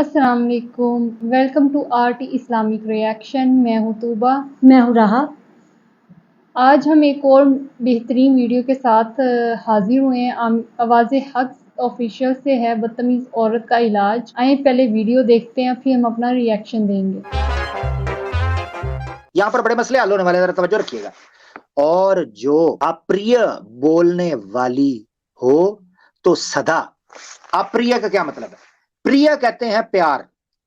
السلام علیکم، welcome to آرٹی اسلامک ریئیکشن۔ میں ہوں طوبہ۔ میں ہوں راحہ۔ آج ہم ایک اور بہترین ویڈیو کے ساتھ حاضر ہوئے ہیں۔ آواز حق آفیشیل سے ہے بدتمیز عورت کا علاج۔ آئیں پہلے ویڈیو دیکھتے ہیں پھر ہم اپنا ریئیکشن دیں گے۔ یہاں پر بڑے مسئلے حل ہونے والے، ذرا توجہ رکھیے گا۔ اور جو اپریہ بولنے والی ہو تو سدا۔ اپریہ کا کیا مطلب ہے؟ پریہ کہتے ہیں پیار،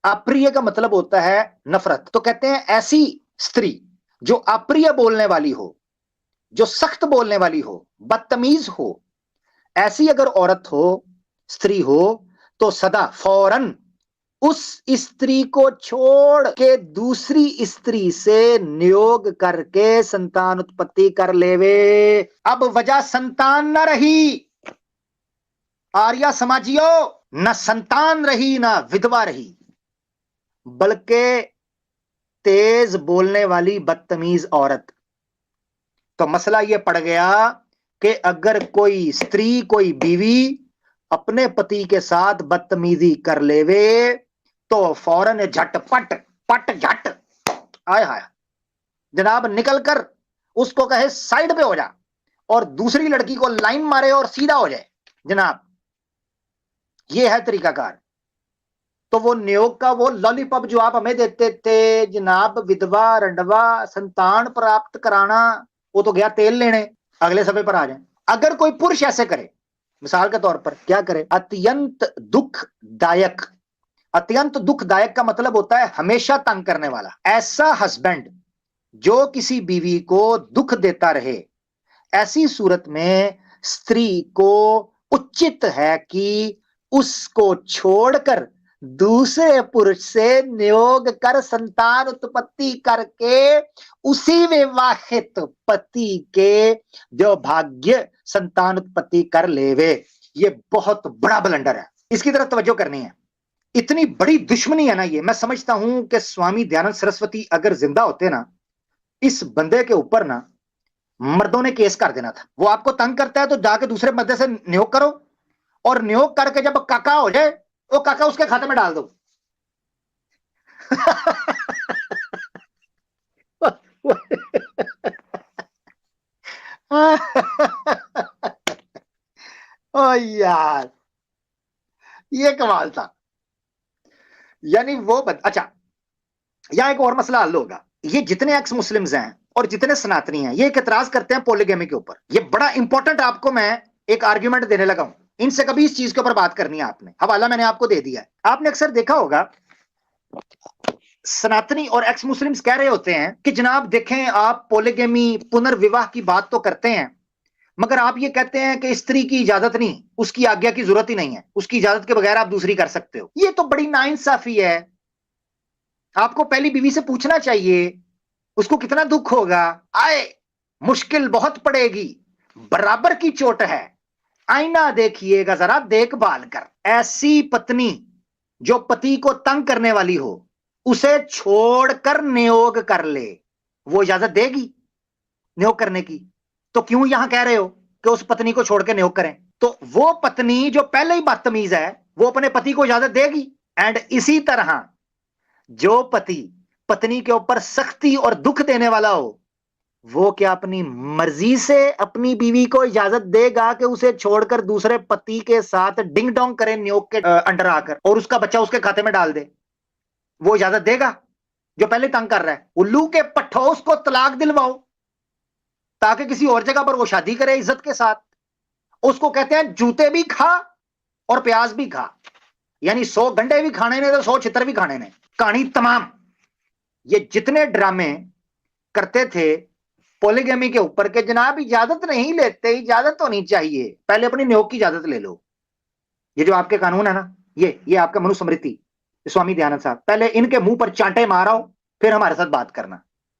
اپریہ کا مطلب ہوتا ہے نفرت۔ تو کہتے ہیں ایسی استری جو اپریہ بولنے والی ہو، جو سخت بولنے والی ہو، بدتمیز ہو، ایسی اگر عورت ہو، استری ہو، تو سدا فوراً اس استری کو چھوڑ کے دوسری استری سے نیوگ کر کے سنتان اتپتی کر لیوے۔ اب وجہ سنتان نہ رہی، آریہ سماجیو، نہ سنتان رہی نہ ودوا رہی، بلکہ تیز بولنے والی بدتمیز عورت۔ تو مسئلہ یہ پڑ گیا کہ اگر کوئی استری، کوئی بیوی اپنے پتی کے ساتھ بدتمیزی کر لیوے تو فوراً جھٹ پٹ جھٹ آئے ہائے جناب نکل کر اس کو کہے سائیڈ پہ ہو جا، اور دوسری لڑکی کو لائن مارے اور سیدھا ہو جائے۔ جناب یہ ہے طریقہ کار۔ تو وہ نیوگ کا وہ لالی پاپ جو آپ ہمیں دیتے تھے جناب، ودوا رنڈوا سنتان پراپت کرانا، وہ تو گیا تیل لینے۔ اگلے صفحے پر آ جائیں۔ اگر کوئی پرش ایسے کرے، مثال کے طور پر کیا کرے؟ اتینت دکھ دائک۔ اتینت دکھ دائک کا مطلب ہوتا ہے ہمیشہ تنگ کرنے والا۔ ایسا ہسبینڈ جو کسی بیوی کو دکھ دیتا رہے، ایسی صورت میں استری کو اچت ہے کہ اس کو چھوڑ کر دوسرے پرش سے نیوگ کر سنتان اتپتی کر کے اسی وواہت پتی کے جو بھاگیہ سنتان اتپتی کر لیوے۔ یہ بہت بڑا بلنڈر ہے، اس کی طرف توجہ کرنی ہے۔ اتنی بڑی دشمنی ہے نا یہ۔ میں سمجھتا ہوں کہ سوامی دیانند سرسوتی اگر زندہ ہوتے نا، اس بندے کے اوپر نا مردوں نے کیس کر دینا تھا۔ وہ آپ کو تنگ کرتا ہے تو جا کے دوسرے مردے سے نیوگ کرو، اور نیوگ کر کے جب کاکا ہو جائے وہ کاکا اس کے کھاتے میں ڈال دو۔ او یار یہ کمال تھا۔ یعنی وہ اچھا یہاں ایک اور مسئلہ حل ہوگا۔ یہ جتنے ایکس مسلمز ہیں اور جتنے سناتنی ہیں، یہ ایک اعتراض کرتے ہیں پولیگیمی کے اوپر۔ یہ بڑا امپورٹنٹ آپ کو میں ایک آرگیومنٹ دینے لگا ہوں، ان سے کبھی اس چیز کے اوپر بات کرنی ہے آپ نے۔ حوالہ میں نے آپ کو دے دیا ہے۔ آپ نے اکثر دیکھا ہوگا سناتنی اور ایکس مسلمز کہہ رہے ہوتے ہیں کہ جناب دیکھیں آپ پولیگیمی پنرواہ کی بات تو کرتے ہیں، مگر آپ یہ کہتے ہیں کہ استری کی اجازت نہیں، اس کی آگیا کی ضرورت ہی نہیں ہے، اس کی اجازت کے بغیر آپ دوسری کر سکتے ہو۔ یہ تو بڑی ناانصافی ہے۔ آپ کو پہلی بیوی سے پوچھنا چاہیے اس کو کتنا دکھ ہوگا، آئے مشکل بہت پڑے گی، برابر کی چوٹ ہے، آئینہ دیکھیے گا ذرا دیکھ بھال کر۔ ایسی پتنی جو پتی کو تنگ کرنے والی ہو، اسے چھوڑ کر نیوگ کر لے، وہ اجازت دے گی نیوگ کرنے کی؟ تو کیوں یہاں کہہ رہے ہو کہ اس پتنی کو چھوڑ کے نیوگ کریں؟ تو وہ پتنی جو پہلے ہی بدتمیز ہے وہ اپنے پتی کو اجازت دے گی؟ اینڈ اسی طرح جو پتی پتنی کے اوپر سختی اور دکھ دینے والا ہو، وہ کیا اپنی مرضی سے اپنی بیوی کو اجازت دے گا کہ اسے چھوڑ کر دوسرے پتی کے ساتھ ڈنگ ڈونگ کرے نیوگ کے انڈر آ کر، اور اس کا بچہ اس کے کھاتے میں ڈال دے؟ وہ اجازت دے گا جو پہلے تنگ کر رہا ہے؟ الو کے پٹھو اس کو طلاق دلواؤ تاکہ کسی اور جگہ پر وہ شادی کرے عزت کے ساتھ۔ اس کو کہتے ہیں جوتے بھی کھا اور پیاز بھی کھا، یعنی 100 گنڈے بھی کھانے نے تو 100 چھتر بھی کھانے نے۔ کہانی تمام۔ یہ جتنے ڈرامے کرتے تھے پولیگیمی کے اوپر کہ جناب اجازت نہیں لیتے، اجازت ہونی چاہیے، پہلے اپنی نیوگ کی اجازت لے لو۔ یہ جو آپ کے قانون ہے نا، یہ آپ کا منو سمرتی سوامی دیانند صاحب، پہلے ان کے منہ پر چانٹے ماراؤ پھر ہمارے ساتھ بات کرنا،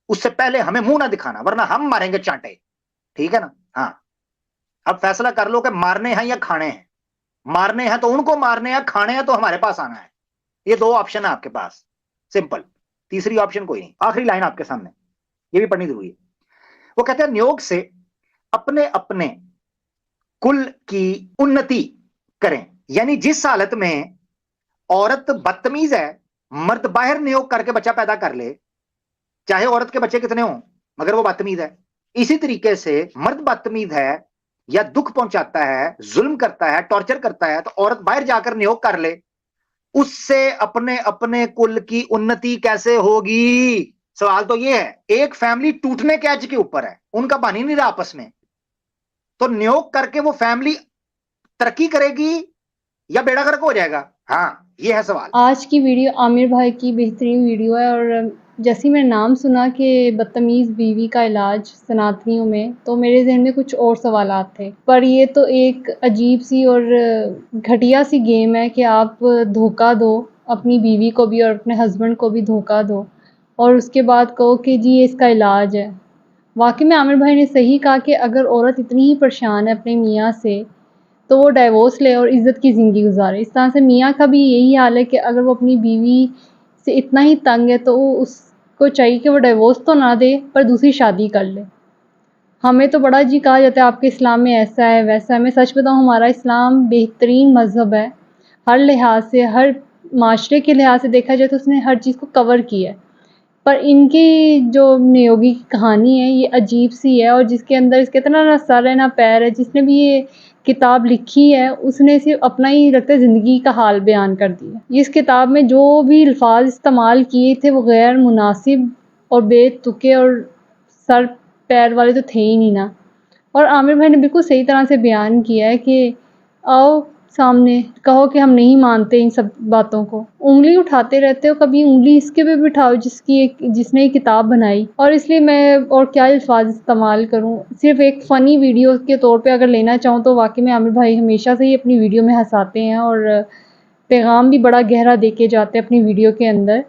اس سے پہلے ہمیں منہ نہ دکھانا ورنہ ہم ماریں گے چانٹے، ٹھیک ہے نا؟ ہاں اب فیصلہ کر لو کہ مارنے ہیں یا کھانے ہیں۔ مارنے ہیں تو ان کو مارنے ہیں، کھانے ہیں تو ہمارے پاس آنا ہے۔ یہ دو آپشن ہے آپ کے پاس، سمپل، تیسری آپشن کوئی نہیں۔ آخری لائن آپ کے سامنے، یہ بھی پڑھنی ضروری ہے۔ وہ کہتے ہیں نیوگ سے اپنے اپنے کل کی انتی کریں، یعنی جس حالت میں عورت بدتمیز ہے, مرد باہر نیوگ کر کے بچہ پیدا کر لے, چاہے عورت کے بچے کتنے ہوں, مگر وہ بدتمیز ہے. اسی طریقے سے مرد بدتمیز ہے یا دکھ پہنچاتا ہے, ظلم کرتا ہے, ٹارچر کرتا ہے, تو عورت باہر جا کر نیوگ کر لے, اس سے اپنے اپنے کل کی انتی کیسے ہوگی؟ سوال تو یہ ہے. ایک فیملی ٹوٹنے کے ایج کے اوپر ہے, ان کا بن ہی نہیں رہا آپس میں, تو نیوگ کر کے وہ فیملی ترقی کرے گی یا بیڑا گرک ہو جائے گا؟ ہاں, یہ ہے سوال. آج کی ویڈیو عامر بھائی کی بہترین ویڈیو ہے, اور جیسے میں نام سنا کہ بدتمیز بیوی کا علاج سناتنیوں میں, تو میرے ذہن میں کچھ اور سوالات تھے. پر یہ تو ایک عجیب سی اور گھٹیا سی گیم ہے کہ آپ دھوکہ دو اپنی بیوی کو بھی اور اپنے ہسبینڈ کو بھی دھوکہ دو, اور اس کے بعد کہو کہ جی یہ اس کا علاج ہے. واقعی میں عامر بھائی نے صحیح کہا کہ اگر عورت اتنی ہی پریشان ہے اپنے میاں سے تو وہ ڈائیورس لے اور عزت کی زندگی گزارے. اس طرح سے میاں کا بھی یہی حال ہے کہ اگر وہ اپنی بیوی سے اتنا ہی تنگ ہے تو وہ اس کو چاہیے کہ وہ ڈائیورس تو نہ دے پر دوسری شادی کر لے. ہمیں تو بڑا جی کہا جاتا ہے آپ کے اسلام میں ایسا ہے ویسا ہے. میں سچ بتاؤں, ہمارا اسلام بہترین مذہب ہے ہر لحاظ سے, ہر معاشرے کے لحاظ سے دیکھا جائے تو اس نے ہر چیز کو کور کیا ہے. پر ان کی جو نیوگی کی کہانی ہے یہ عجیب سی ہے, اور جس کے اندر اس کے اتنا نہ سر ہے نہ پیر ہے. جس نے بھی یہ کتاب لکھی ہے اس نے صرف اپنا ہی لگتا ہے زندگی کا حال بیان کر دیا. اس کتاب میں جو بھی الفاظ استعمال کیے تھے وہ غیر مناسب اور بے تکے اور سر پیر والے تو تھے ہی نہیں نا. اور عامر بھائی نے بالکل صحیح طرح سے بیان کیا ہے کہ آؤ سامنے کہو کہ ہم نہیں مانتے ان سب باتوں کو. انگلی اٹھاتے رہتے ہو, کبھی انگلی اس کے پہ بٹھاؤ جس نے یہ کتاب بنائی. اور اس لیے میں اور کیا الفاظ استعمال کروں, صرف ایک فنی ویڈیو کے طور پہ اگر لینا چاہوں تو واقعی میں عامر بھائی ہمیشہ سے ہی اپنی ویڈیو میں ہنساتے ہیں اور پیغام بھی بڑا گہرا دے کے جاتے ہیں اپنی ویڈیو کے اندر.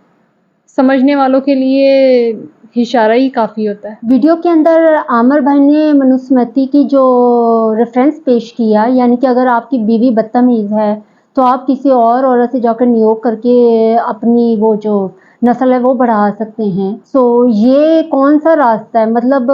سمجھنے والوں کے لیے اشارہ ہی کافی ہوتا ہے. ویڈیو کے اندر عامر بھائی نے منوسمرتی کی جو ریفرنس پیش کیا, یعنی کہ اگر آپ کی بیوی بدتمیز ہے تو آپ کسی اور عورت سے جا کر نیوگ کر کے اپنی وہ جو نسل ہے وہ بڑھا سکتے ہیں. سو یہ کون سا راستہ ہے؟ مطلب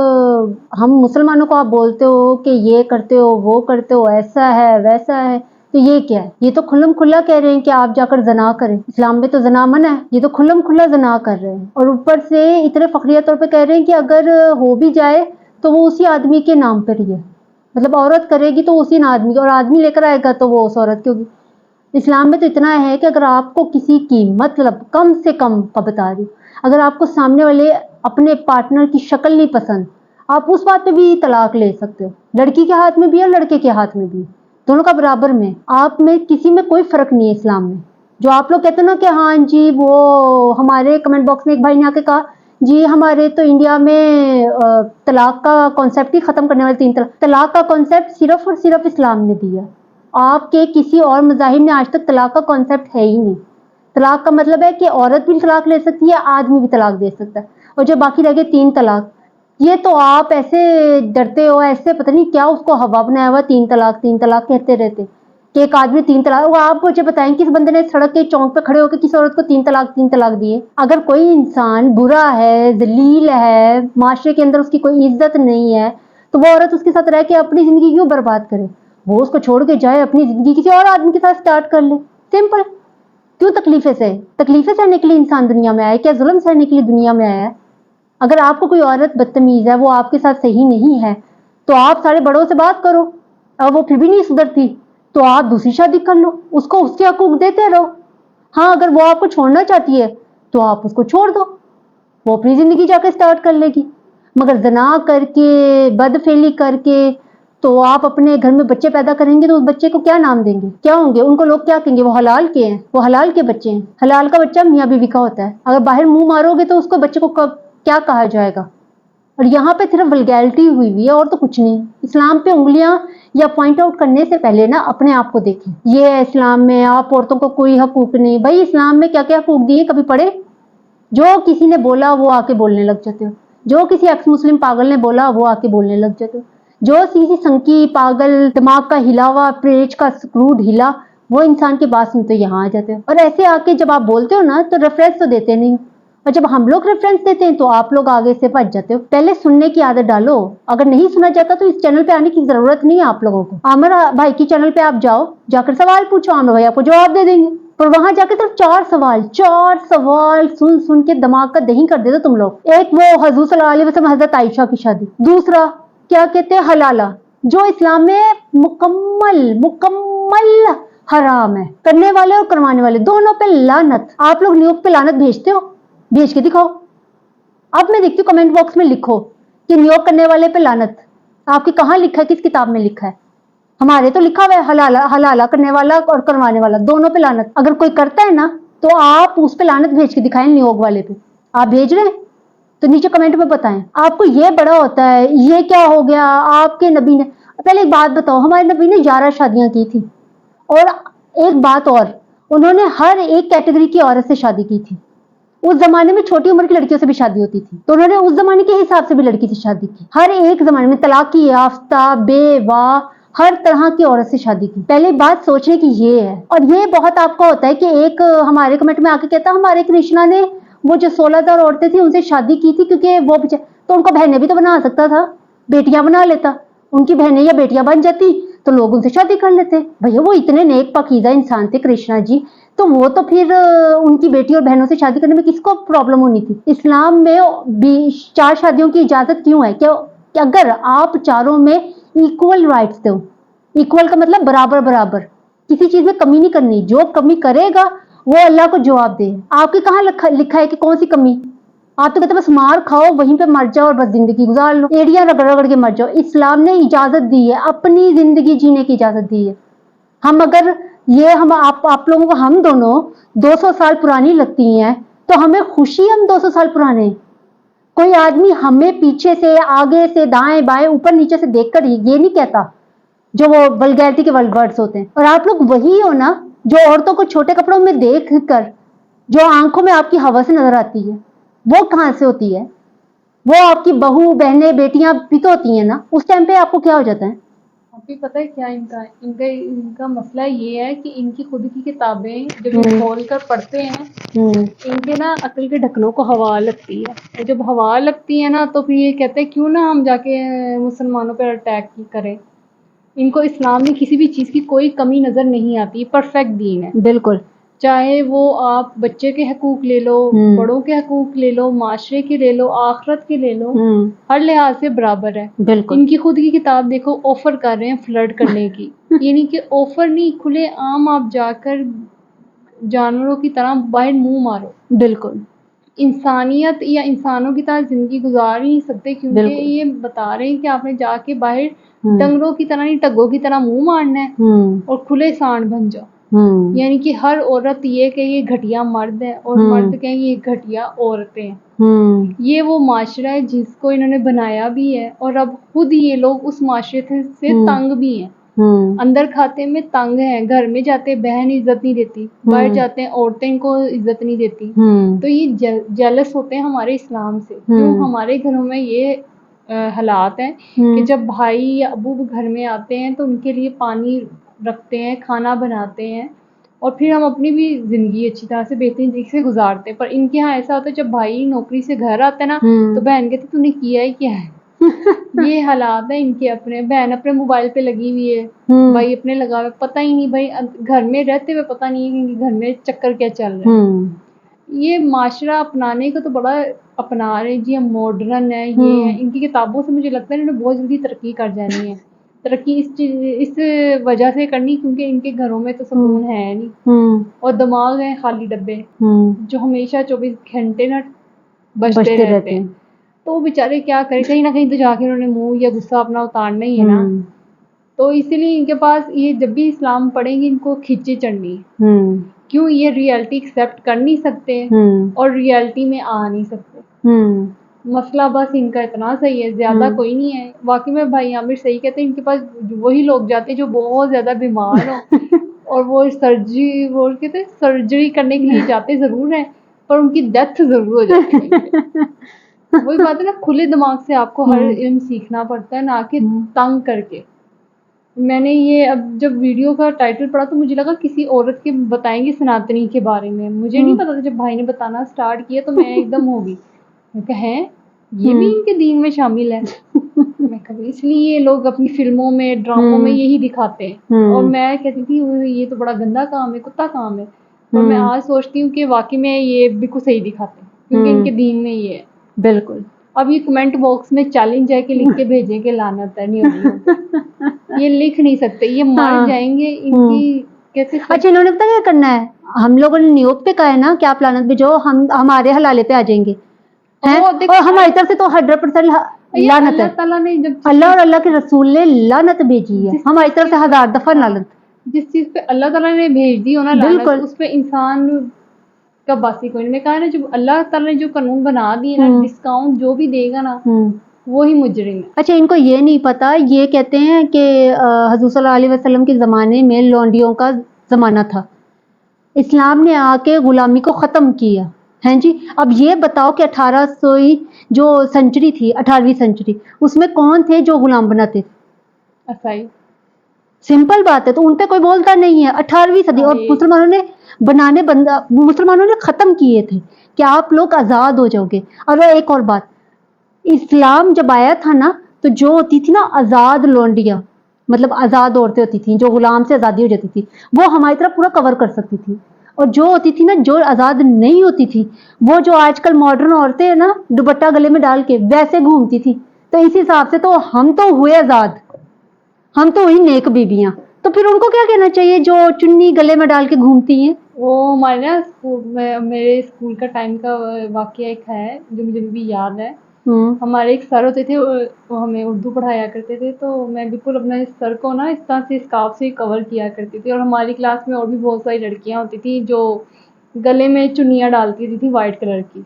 ہم مسلمانوں کو آپ بولتے ہو کہ یہ کرتے ہو وہ کرتے ہو, ایسا ہے ویسا ہے, تو یہ کیا ہے؟ یہ تو کھلم کھلا کہہ رہے ہیں کہ آپ جا کر زنا کریں. اسلام میں تو زنا منع ہے, یہ تو کھلم کھلا زنا کر رہے ہیں. اور اوپر سے اتنے فخریہ طور پہ کہہ رہے ہیں کہ اگر ہو بھی جائے تو وہ اسی آدمی کے نام پر ہی ہے. مطلب عورت کرے گی تو اسی آدمی, اور آدمی لے کر آئے گا تو وہ اس عورت کی ہوگی. اسلام میں تو اتنا ہے کہ اگر آپ کو کسی کی مطلب کم سے کم کا بتا رہی, اگر آپ کو سامنے والے اپنے پارٹنر کی شکل نہیں پسند, آپ اس بات پہ بھی طلاق لے سکتے ہو. لڑکی کے ہاتھ میں بھی ہے اور لڑکے کے ہاتھ میں بھی, دونوں کا برابر میں. آپ میں کسی میں کوئی فرق نہیں ہے اسلام میں. جو آپ لوگ کہتے ہیں نا کہ ہاں جی وہ ہمارے کمنٹ باکس میں ایک بھائی نے آ کے کہا جی ہمارے تو انڈیا میں طلاق کا کانسیپٹ ہی ختم کرنے والے 3 طلاق. طلاق کا کانسیپٹ صرف اور صرف اسلام نے دیا. آپ کے کسی اور مذاہب میں آج تک طلاق کا کانسیپٹ ہے ہی نہیں. طلاق کا مطلب ہے کہ عورت بھی طلاق لے سکتی ہے, آدمی بھی طلاق دے سکتا ہے. اور جو باقی رہ گئے 3 طلاق, یہ تو آپ ایسے ڈرتے ہو, ایسے پتہ نہیں کیا اس کو ہوا بنایا ہوا, 3 طلاق کہتے رہتے کہ ایک آدمی 3 طلاق. آپ مجھے بتائیں کس بندے نے سڑک کے چوک پہ کھڑے ہو کے کسی عورت کو 3 طلاق دیے؟ اگر کوئی انسان برا ہے, ذلیل ہے, معاشرے کے اندر اس کی کوئی عزت نہیں ہے, تو وہ عورت اس کے ساتھ رہ کے اپنی زندگی کیوں برباد کرے؟ وہ اس کو چھوڑ کے جائے, اپنی زندگی کسی اور آدمی کے ساتھ سٹارٹ کر لے. سمپل. کیوں تکلیفیں سہنے کے لیے انسان دنیا میں آیا؟ کیا ظلم سہنے کے لیے دنیا میں آیا ہے؟ اگر آپ کو کوئی عورت بدتمیز ہے, وہ آپ کے ساتھ صحیح نہیں ہے, تو آپ سارے بڑوں سے بات کرو. اور وہ پھر بھی نہیں سدھرتی تو آپ دوسری شادی کر لو, اس کو اس کے حقوق دیتے رہو. ہاں اگر وہ آپ کو چھوڑنا چاہتی ہے تو آپ اس کو چھوڑ دو, وہ اپنی زندگی جا کے سٹارٹ کر لے گی. مگر زنا کر کے, بدفعلی کر کے, تو آپ اپنے گھر میں بچے پیدا کریں گے تو اس بچے کو کیا نام دیں گے؟ کیا ہوں گے؟ ان کو لوگ کیا کہیں گے؟ وہ حلال کے ہیں, وہ حلال کے بچے ہیں. حلال کا بچہ میاں بیوی کا ہوتا ہے. اگر باہر منہ مارو گے تو اس کو بچے کو کیا کہا جائے گا؟ اور یہاں پہ صرف ولگیرٹی ہوئی ہے اور تو کچھ نہیں. اسلام پہ انگلیاں یا پوائنٹ آؤٹ کرنے سے پہلے نا اپنے آپ کو دیکھیں. یہ ہے اسلام میں آپ عورتوں کو کوئی حقوق نہیں. بھائی اسلام میں کیا کیا حقوق دیے کبھی پڑھے؟ جو کسی نے بولا وہ آ کے بولنے لگ جاتے ہو, جو کسی ایکس مسلم پاگل نے بولا وہ آ کے بولنے لگ جاتے ہو, جو کسی سنکی پاگل دماغ کا ہلا ہوا پیچ کا سکرو ڈھیلا وہ انسان کی بات سنتے یہاں آ جاتے ہو. اور ایسے آ کے جب آپ بولتے ہو نا تو ریفرنس تو دیتے نہیں, اور جب ہم لوگ ریفرنس دیتے ہیں تو آپ لوگ آگے سے بھج جاتے ہو. پہلے سننے کی عادت ڈالو. اگر نہیں سنا جاتا تو اس چینل پہ آنے کی ضرورت نہیں ہے آپ لوگوں کو. عامر بھائی کی چینل پہ آپ جاؤ, جا کر سوال پوچھو, عامر بھائی آپ کو جواب دے دیں گے. پر وہاں جا کے صرف چار سوال سن سن کے دماغ کا دہی کر دیتے تم لوگ. ایک وہ حضور صلی اللہ علیہ وسلم حضرت عائشہ کی شادی, دوسرا کیا کہتے ہیں حلالہ, جو اسلام میں مکمل حرام ہے, کرنے والے اور کروانے والے دونوں پہ لعنت. آپ لوگ نیویارک پہ لعنت بھیجتے ہو, بھیج کے دکھاؤ. اب میں دیکھتی ہوں کمنٹ باکس میں لکھو کہ نیویارک کرنے والے پہ لعنت. آپ کی کہاں لکھا ہے, کس کتاب میں لکھا ہے؟ ہمارے تو لکھا ہوا ہے حلالہ کرنے والا اور کروانے والا دونوں پہ لعنت. اگر کوئی کرتا ہے نا تو آپ اس پہ لعنت بھیج کے دکھائیں. نیویارک والے پہ آپ بھیج رہے ہیں تو نیچے کمنٹ میں بتائیں. آپ کو یہ بڑا ہوتا ہے, یہ کیا ہو گیا آپ کے نبی نے. پہلے ایک بات بتاؤ, ہمارے نبی نے 11 شادیاں کی تھی, اور ایک بات اور, انہوں نے ہر ایک کیٹیگری کی عورت سے شادی کی تھی. اس زمانے میں چھوٹی عمر کی لڑکیوں سے بھی شادی ہوتی تھی, تو انہوں نے اس زمانے کے حساب سے بھی لڑکی سے شادی کی. ہر ایک زمانے میں طلاق یافتہ, بیوہ, ہر طرح کی عورت سے شادی کی. پہلے بات سوچنے کی یہ ہے. اور یہ بہت آپ کو ہوتا ہے کہ ایک ہمارے کمنٹ میں آ کے کہتا ہمارے کرشنا نے وہ جو 16,000 عورتیں تھیں ان سے شادی کی تھی کیونکہ وہ تو ان کو بہنیں بھی تو بنا سکتا تھا, بیٹیاں بنا لیتا, ان کی بہنیں یا بیٹیاں بن جاتی تو لوگ ان سے شادی کر لیتے. بھیا وہ اتنے نیک پاکیزہ انسان تھے کرشنا جی, تو وہ تو پھر ان کی بیٹی اور بہنوں سے شادی کرنے میں کس کو پرابلم ہونی تھی؟ اسلام میں 4 شادیوں کی اجازت کیوں ہے؟ کہ اگر آپ چاروں میں ایکول رائٹس دو. ایکول کا مطلب برابر, کسی چیز میں کمی نہیں کرنی. جو کمی کرے گا وہ اللہ کو جواب دے. آپ کے کہاں لکھا ہے کہ کون سی کمی؟ آپ تو کہتے بس مار کھاؤ, وہیں پہ مر جاؤ اور بس زندگی گزار لو, ایڑیاں رگڑ رگڑ کے مر جاؤ. اسلام نے اجازت دی ہے, اپنی زندگی جینے کی اجازت دی ہے. ہم اگر یہ آپ لوگوں کو ہم دونوں 200 سال پرانی لگتی ہیں تو ہمیں خوشی ہم 200 سال پرانے. کوئی آدمی ہمیں پیچھے سے, آگے سے, دائیں بائیں, اوپر نیچے سے دیکھ کر یہ نہیں کہتا جو وہ ولگیرٹی کے ورڈز ہوتے ہیں. اور آپ لوگ وہی ہو نا جو عورتوں کو چھوٹے کپڑوں میں دیکھ کر جو آنکھوں میں آپ کی ہوا سے نظر آتی ہے, وہ کہاں سے ہوتی ہے؟ وہ آپ کی بہو, بہنیں, بیٹیاں بھی تو ہوتی ہیں نا. اس ٹائم پہ آپ کو کیا ہو جاتا ہے؟ آپ کو پتہ ہے کیا ان کا مسئلہ یہ ہے کہ ان کی خود کی کتابیں جب یہ کھول کر پڑھتے ہیں ان کے نا عقل کے ڈھکنوں کو ہوا لگتی ہے, اور جب ہوا لگتی ہے نا تو پھر یہ کہتے ہیں کیوں نہ ہم جا کے مسلمانوں پر اٹیک کریں. ان کو اسلام میں کسی بھی چیز کی کوئی کمی نظر نہیں آتی, پرفیکٹ دین ہے. بالکل, چاہے وہ آپ بچے کے حقوق لے لو, بڑوں کے حقوق لے لو, معاشرے کے لے لو, آخرت کے لے لو, ہر لحاظ سے برابر ہے. بالکل. ان کی خود کی کتاب دیکھو, آفر کر رہے ہیں فلرٹ کرنے کی. یعنی کہ آفر نہیں, کھلے عام آپ جا کر جانوروں کی طرح باہر منہ مارو. بالکل. انسانیت یا انسانوں کی طرح زندگی گزار ہی نہیں سکتے, کیونکہ یہ بتا رہے ہیں کہ آپ نے جا کے باہر ڈنگروں کی طرح نہیں, ٹگوں کی طرح منہ مارنا ہے اور کھلے سانڈ بن جاؤ. یعنی کہ ہر عورت یہ کہ یہ گھٹیا مرد ہے اور مرد کہیں یہ گھٹیا عورتیں ہیں. یہ وہ معاشرہ ہے جس کو انہوں نے بنایا بھی ہے, اور اب خود یہ لوگ اس معاشرے سے تنگ بھی ہیں. اندر کھاتے میں تنگ ہیں, گھر میں جاتے بہن عزت نہیں دیتی, باہر جاتے ہیں عورتیں کو عزت نہیں دیتی. تو یہ جیلس ہوتے ہیں ہمارے اسلام سے. کیوں ہمارے گھروں میں یہ حالات ہیں کہ جب بھائی یا ابو گھر میں آتے ہیں تو ان کے لیے پانی رکھتے ہیں, کھانا بناتے ہیں, اور پھر ہم اپنی بھی زندگی اچھی طرح سے بہترین طریقے سے گزارتے ہیں. پر ان کے ہاں ایسا ہوتا ہے جب بھائی نوکری سے گھر آتا ہے نا تو بہن کہتی تو نے کیا ہی کیا ہے. یہ حالات ہیں ان کے اپنے. بہن اپنے موبائل پہ لگی ہوئی ہے, بھائی اپنے لگا ہوئے, پتہ ہی نہیں بھائی گھر میں رہتے ہوئے پتہ نہیں ہے کہ گھر میں چکر کیا چل رہا ہے. یہ معاشرہ اپنانے کو تو بڑا اپنا رہے جی, ہم ماڈرن ہیں, یہ ہیں. ان کی کتابوں سے مجھے لگتا ہے انہوں نے بہت جلدی ترقی کر جانی ہے. ترقی اس وجہ سے کرنی کیونکہ ان کے گھروں میں تو سکون ہے نہیں, اور دماغ ہیں خالی ڈبے جو ہمیشہ 24 گھنٹے نہ بجتے رہتے ہیں. تو وہ بیچارے کیا کریں, کہیں نہ کہیں تو جا کے انہوں نے منہ یا غصہ اپنا اتارنا ہی ہے نا. تو اسی لیے ان کے پاس یہ جب بھی اسلام پڑھیں گے ان کو کھچے چڑھنی. کیوں؟ یہ ریئلٹی ایکسیپٹ کر نہیں سکتے اور ریئلٹی میں آ نہیں سکتے. مسئلہ بس ان کا اتنا صحیح ہے, زیادہ کوئی نہیں ہے. واقعی میں بھائی عامر صحیح کہتے ہیں, ان کے پاس وہی لوگ جاتے ہیں جو بہت زیادہ بیمار ہوں اور وہ سرجری کرنے کے لیے جاتے ضرور ہیں پر ان کی ڈیتھ ضرور ہو جاتی ہے. وہی بات ہے نا, کھلے دماغ سے آپ کو ہر علم سیکھنا پڑتا ہے, نہ کہ تنگ کر کے. میں نے یہ اب جب ویڈیو کا ٹائٹل پڑھا تو مجھے لگا کسی عورت کے بتائیں گے سناتنی کے بارے میں. مجھے نہیں پتا تھا, جب بھائی نے بتانا سٹارٹ کیا تو میں ایک دم ہو گئی, میں کہا ہیں یہ بھی ان کے دین میں شامل ہے. میں کہا اس لیے یہ لوگ اپنی فلموں میں ڈراموں میں یہی دکھاتے ہیں, اور میں کہتی تھی یہ تو بڑا گندا کام ہے, کتا کام ہے. اور میں آج سوچتی ہوں کہ واقعی میں یہ بالکل صحیح دکھاتے ہیں کیونکہ ان کے دین میں یہ ہے. بالکل. اب یہ کمنٹ باکس میں چیلنج ہے کہ لکھ کے بھیجیں کہ لعنت ہے نہیں یہ لکھ نہیں سکتے, یہ مر جائیں گے. ان کی کیسے اچھا انہوں نے پتا کیا کرنا ہے, ہم لوگوں نے نیوز پہ کہا ہے نا کہ آپ لعنت بھیجو, ہمارے حلالے پہ آ جائیں گے, اور ہماری طرف سے تو 100% لعنت ہے. اللہ تعالیٰ نے جب اللہ اور اللہ کے رسول نے لعنت بھیجی ہے, ہماری طرف سے 1000 دفعہ لعنت. جس چیز پہ اللہ تعالیٰ نے بھیج دی ہو نا لعنت, اس پہ انسان کا باسی کوئی نہیں. میں کہا نا جب اللہ تعالیٰ نے جو قانون بنا دیے نا, ڈسکاؤنٹ جو بھی دے گا نا وہی مجرم ہے. اچھا ان کو یہ نہیں پتا, یہ کہتے ہیں کہ حضور صلی اللہ علیہ وسلم کے زمانے میں لونڈیوں کا زمانہ تھا, اسلام نے آ کے غلامی کو ختم کیا. ہیں جی, اب یہ بتاؤ کہ 1800 جو سنچری تھی, 18ویں سنچری, اس میں کون تھے جو غلام بناتے تھے؟ عیسائی. سمپل بات ہے, تو ان پہ کوئی بولتا نہیں ہے. 18ویں صدی, اور مسلمانوں نے ختم کیے تھے کہ آپ لوگ آزاد ہو جاؤ گے. اور ایک اور بات, اسلام جب آیا تھا نا تو جو ہوتی تھی نا آزاد لونڈیاں, مطلب آزاد عورتیں ہوتی تھیں جو غلام سے آزادی ہو جاتی تھی, وہ ہماری طرف پورا کور کر سکتی تھی. اور جو ہوتی تھی نا جو آزاد نہیں ہوتی تھی, وہ جو آج کل ماڈرن عورتیں ہیں نا دوپٹہ گلے میں ڈال کے ویسے گھومتی تھی. تو اس حساب سے تو ہم تو ہوئے آزاد, ہم تو ہوئی نیک بیویاں. تو پھر ان کو کیا کہنا چاہیے جو چنی گلے میں ڈال کے گھومتی ہیں؟ وہ ہمارے نا میرے اسکول کا ٹائم کا واقعہ ایک ہے جو مجھے بھی یاد ہے. ہمارے ایک سر ہوتے تھے, وہ ہمیں اردو پڑھایا کرتے تھے, تو میں بالکل اپنے سر کو نا اس طرح سے اسکارف سے کور کیا کرتی تھی. اور ہماری کلاس میں اور بھی بہت ساری لڑکیاں ہوتی تھیں جو گلے میں چنیاں ڈالتی تھی وائٹ کلر کی.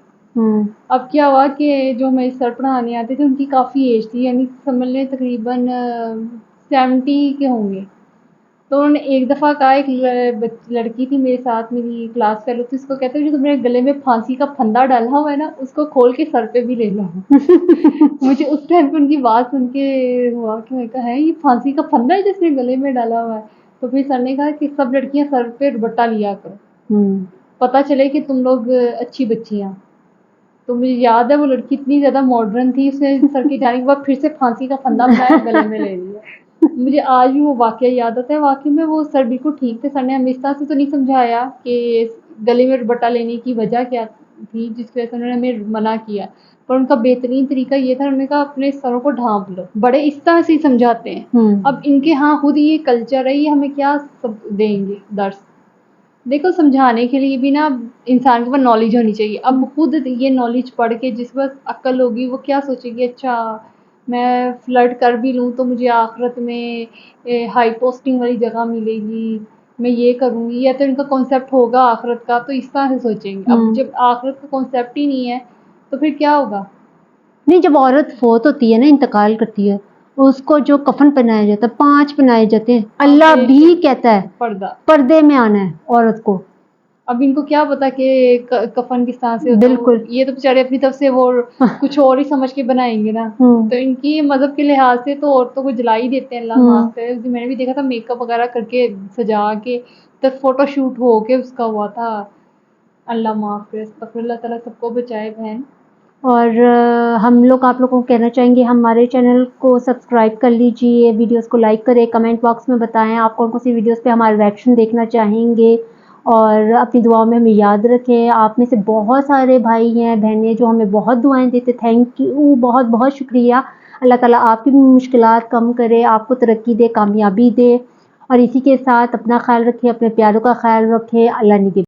اب کیا ہوا کہ جو ہمیں سر پڑھانے آتے تھے ان کی کافی ایج تھی, یعنی سمجھ لیں تقریباً 70 کے ہوں گے. تو انہوں نے ایک دفعہ کہا, ایک لڑکی تھی میرے ساتھ, میری کلاس فیلو تھی, اس کو کہتے ہیں جو تمہارے گلے میں پھانسی کا پھندا ڈالا ہوا ہے نا اس کو کھول کے سر پہ بھی لے لو. مجھے اس ٹائم پہ ان کی بات سن کے ہوا کہ میں کہا ہے یہ پھانسی کا پھندا ہے جس نے گلے میں ڈالا ہوا ہے. تو پھر سر نے کہا کہ سب لڑکیاں سر پہ دوپٹہ لیا کرو, پتہ چلے کہ تم لوگ اچھی بچیاں. تو مجھے یاد ہے وہ لڑکی اتنی زیادہ ماڈرن تھی, اس نے سر کے جانے کے بعد پھر سے پھانسی کا پھندا بنایا, گلے میں لے لیا. مجھے آج بھی وہ واقعہ یاد آتا ہے. واقعی میں وہ سر بالکل ٹھیک تھے, سر نے ہمیں اس طرح سے تو نہیں سمجھایا کہ گلے میں دوپٹہ لینے کی وجہ کیا تھی جس کی وجہ سے انہوں نے ہمیں منع کیا, پر ان کا بہترین طریقہ یہ تھا, انہوں نے کہا اپنے سروں کو ڈھانپ لو. بڑے اس طرح سے سمجھاتے ہیں. اب ان کے ہاں خود یہ کلچر ہے, یہ ہمیں کیا دیں گے درس. دیکھو سمجھانے کے لیے بھی نا انسان کے پاس نالج ہونی چاہیے. اب خود یہ نالج پڑھ کے جس پر عقل ہوگی وہ کیا سوچے گی, اچھا میں فلرٹ کر بھی لوں تو مجھے آخرت میں ہائی پوسٹنگ والی جگہ ملے گی, میں یہ کروں گی. یا تو ان کا کانسیپٹ ہوگا آخرت کا تو اس طرح سے سوچیں گے. اب جب آخرت کا کانسیپٹ ہی نہیں ہے تو پھر کیا ہوگا. نہیں, جب عورت فوت ہوتی ہے نا, انتقال کرتی ہے, اس کو جو کفن پہنایا جاتا ہے 5 پہنائے جاتے ہیں. اللہ بھی کہتا ہے پردے میں آنا ہے عورت کو. اب ان کو کیا پتا کہ کفن کس طرح سے. بالکل, یہ تو بیچارے اپنی طرف سے وہ کچھ اور ہی سمجھ کے بنائیں گے نا. تو ان کی مذہب کے لحاظ سے تو عورتوں کو جلا ہی دیتے ہیں, اللہ معاف کرے. میں نے بھی دیکھا تھا میک اپ وغیرہ کر کے سجا کے تب فوٹو شوٹ ہو کے اس کا ہوا تھا. اللہ معاف کرے, استغفر اللہ, تعالیٰ سب کو بچائے بہن. اور ہم لوگ آپ لوگوں کو کہنا چاہیں گے ہمارے چینل کو سبسکرائب کر لیجئے, ویڈیوز کو لائک کریں, کمنٹ باکس میں بتائیں آپ کون سی ویڈیوز پہ ہمارے ریئیکشن دیکھنا چاہیں گے, اور اپنی دعاؤں میں ہمیں یاد رکھیں. آپ میں سے بہت سارے بھائی ہیں بہنیں جو ہمیں بہت دعائیں دیتے, تھینک یو, بہت بہت شکریہ. اللہ تعالیٰ آپ کی بھی مشکلات کم کرے, آپ کو ترقی دے, کامیابی دے. اور اسی کے ساتھ اپنا خیال رکھیں, اپنے پیاروں کا خیال رکھیں. اللہ نگہبان.